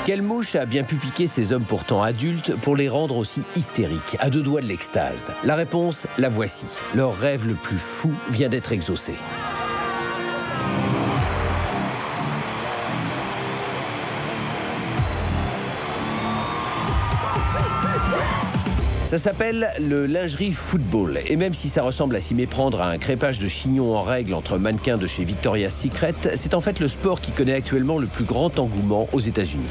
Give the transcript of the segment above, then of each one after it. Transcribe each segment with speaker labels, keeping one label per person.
Speaker 1: Quelle mouche a bien pu piquer ces hommes pourtant adultes pour les rendre aussi hystériques, à deux doigts de l'extase? La réponse, la voici. Leur rêve le plus fou vient d'être exaucé. Ça s'appelle le lingerie football. Et même si ça ressemble à s'y méprendre à un crépage de chignons en règle entre mannequins de chez Victoria's Secret, c'est en fait le sport qui connaît actuellement le plus grand engouement aux États-Unis.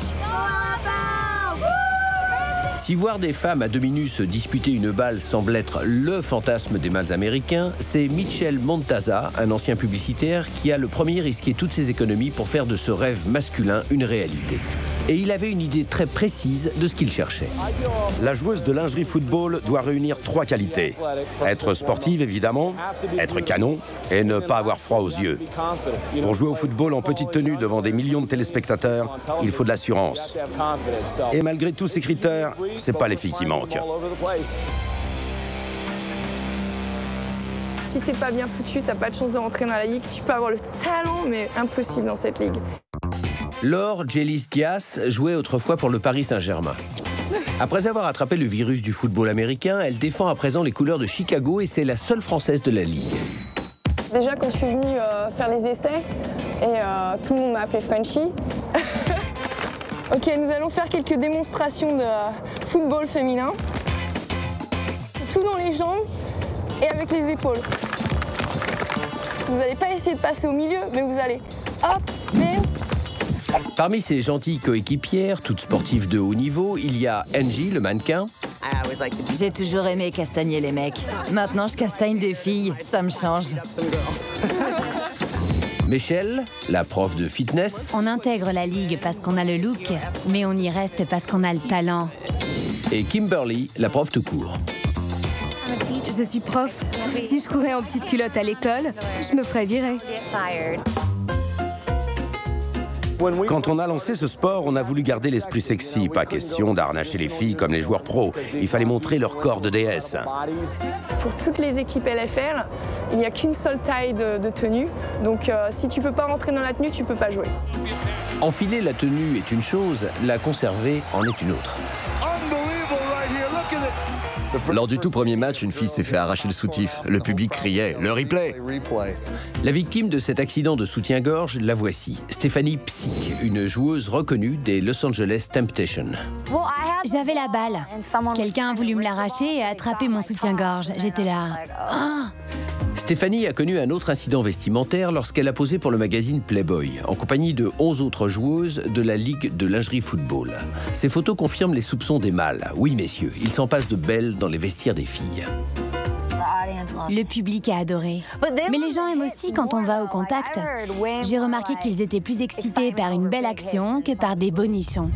Speaker 1: Si voir des femmes à demi-nues se disputer une balle semble être le fantasme des mâles américains, c'est Michel Montaza, un ancien publicitaire, qui a le premier risqué toutes ses économies pour faire de ce rêve masculin une réalité. Et il avait une idée très précise de ce qu'il cherchait.
Speaker 2: La joueuse de lingerie football doit réunir 3 qualités. Être sportive, évidemment, être canon et ne pas avoir froid aux yeux. Pour jouer au football en petite tenue devant des millions de téléspectateurs, il faut de l'assurance. Et malgré tous ces critères, c'est pas les filles qui manquent.
Speaker 3: Si t'es pas bien foutu, t'as pas de chance de rentrer dans la ligue. Tu peux avoir le talent, mais impossible dans cette ligue.
Speaker 1: Laure Gélis-Dias jouait autrefois pour le Paris Saint-Germain. Après avoir attrapé le virus du football américain, elle défend à présent les couleurs de Chicago et c'est la seule Française de la Ligue.
Speaker 3: Déjà, quand je suis venue faire les essais, et tout le monde m'a appelée Frenchie. Ok, nous allons faire quelques démonstrations de football féminin. Tout dans les jambes et avec les épaules. Vous n'allez pas essayer de passer au milieu, mais vous allez hop, mais...
Speaker 1: Parmi ces gentilles coéquipières, toutes sportives de haut niveau, il y a Angie, le mannequin.
Speaker 4: J'ai toujours aimé castagner les mecs. Maintenant, je castagne des filles. Ça me change.
Speaker 1: Michelle, la prof de fitness.
Speaker 5: On intègre la ligue parce qu'on a le look, mais on y reste parce qu'on a le talent.
Speaker 1: Et Kimberly, la prof tout court.
Speaker 6: Je suis prof. Si je courais en petite culotte à l'école, je me ferais virer.
Speaker 2: Quand on a lancé ce sport, on a voulu garder l'esprit sexy. Pas question d'arnacher les filles comme les joueurs pros. Il fallait montrer leur corps de déesse.
Speaker 3: Pour toutes les équipes LFL, il n'y a qu'une seule taille de tenue. Donc si tu peux pas rentrer dans la tenue, tu peux pas jouer.
Speaker 1: Enfiler la tenue est une chose, la conserver en est une autre.
Speaker 7: Lors du tout premier match, une fille s'est fait arracher le soutif. Le public criait « Le replay !»
Speaker 1: La victime de cet accident de soutien-gorge, la voici. Stéphanie Psick, une joueuse reconnue des Los Angeles Temptation.
Speaker 5: J'avais la balle. Quelqu'un a voulu me l'arracher et a attrapé mon soutien-gorge. J'étais là. Oh.
Speaker 1: Stéphanie a connu un autre incident vestimentaire lorsqu'elle a posé pour le magazine Playboy, en compagnie de 11 autres joueuses de la Ligue de lingerie football. Ces photos confirment les soupçons des mâles. Oui, messieurs, il s'en passe de belles dans les vestiaires des filles.
Speaker 5: Le public a adoré. Mais les gens aiment aussi quand on va au contact. J'ai remarqué qu'ils étaient plus excités par une belle action que par des bonichons.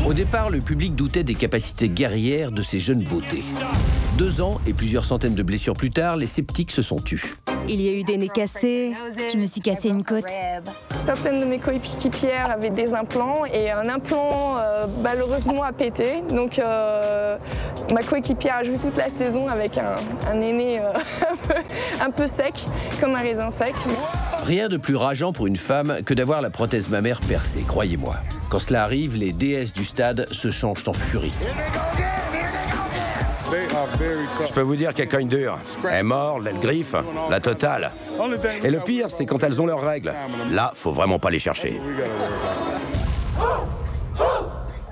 Speaker 1: Au départ, le public doutait des capacités guerrières de ces jeunes beautés. 2 ans et plusieurs centaines de blessures plus tard, les sceptiques se sont tus.
Speaker 6: Il y a eu des nez cassés.
Speaker 5: Je me suis cassé une côte.
Speaker 3: Certaines de mes coéquipières avaient des implants et un implant malheureusement a pété. Donc ma coéquipière a joué toute la saison avec un aîné un peu sec, comme un raisin sec.
Speaker 1: Rien de plus rageant pour une femme que d'avoir la prothèse mammaire percée, croyez-moi. Quand cela arrive, les déesses du stade se changent en furie.
Speaker 2: Je peux vous dire qu'elles cognent dur. Elles mordent, elles griffent, la totale. Et le pire, c'est quand elles ont leurs règles. Là, faut vraiment pas les chercher.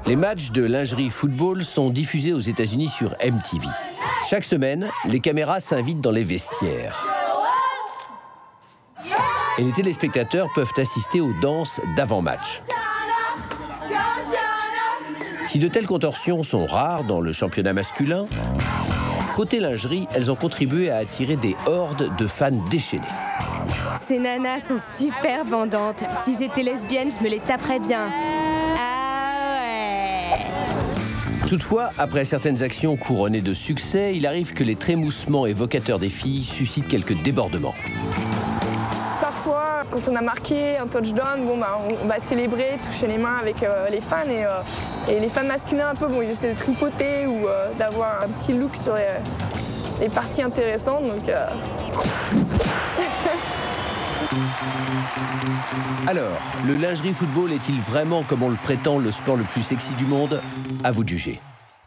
Speaker 1: Les matchs de lingerie football sont diffusés aux États-Unis sur MTV. Chaque semaine, les caméras s'invitent dans les vestiaires. Et les téléspectateurs peuvent assister aux danses d'avant-match. Si de telles contorsions sont rares dans le championnat masculin, côté lingerie, elles ont contribué à attirer des hordes de fans déchaînés.
Speaker 6: Ces nanas sont super bandantes. Si j'étais lesbienne, je me les taperais bien. Ah ouais.
Speaker 1: Toutefois, après certaines actions couronnées de succès, il arrive que les trémoussements évocateurs des filles suscitent quelques débordements.
Speaker 3: Parfois, quand on a marqué un touchdown, on va célébrer, toucher les mains avec les fans. Et les fans masculins, un peu, ils essaient de tripoter ou d'avoir un petit look sur les parties intéressantes. Donc,
Speaker 1: Alors, le lingerie football est-il vraiment, comme on le prétend, le sport le plus sexy du monde? À vous de juger.